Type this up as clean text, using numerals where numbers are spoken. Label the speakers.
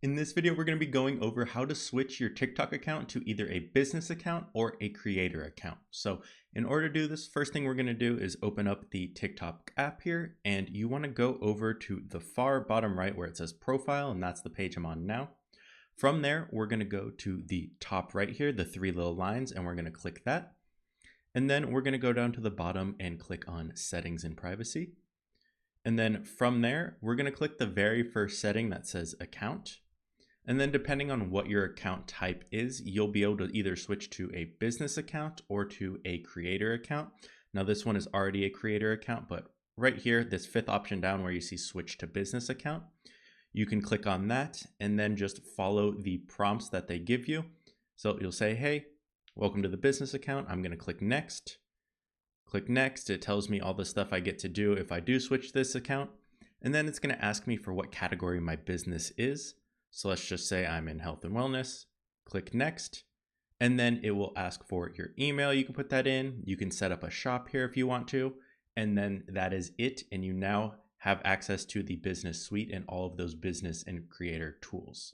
Speaker 1: In this video, we're going to be going over how to switch your TikTok account to either a business account or a creator account. So in order to do this, first thing we're going to do is open up the TikTok app here, and you want to go over to the far bottom right where it says profile, and that's the page I'm on now. From there, we're going to go to the top right here, the three little lines, and we're going to click that. And then we're going to go down to the bottom and click on settings and privacy. And then from there, we're going to click the very first setting that says account. And then depending on what your account type is, you'll be able to either switch to a business account or to a creator account. Now this one is already a creator account, but right here, this fifth option down where you see switch to business account, you can click on that and then just follow the prompts that they give you. So you'll say, hey, welcome to the business account. I'm going to click next. Click next. It tells me all the stuff I get to do if I do switch this account. And then it's going to ask me for what category my business is. So let's just say I'm in health and wellness. Click next. And then it will ask for your email. You can put that in. You can set up a shop here if you want to. And then that is it. And you now have access to the business suite and all of those business and creator tools.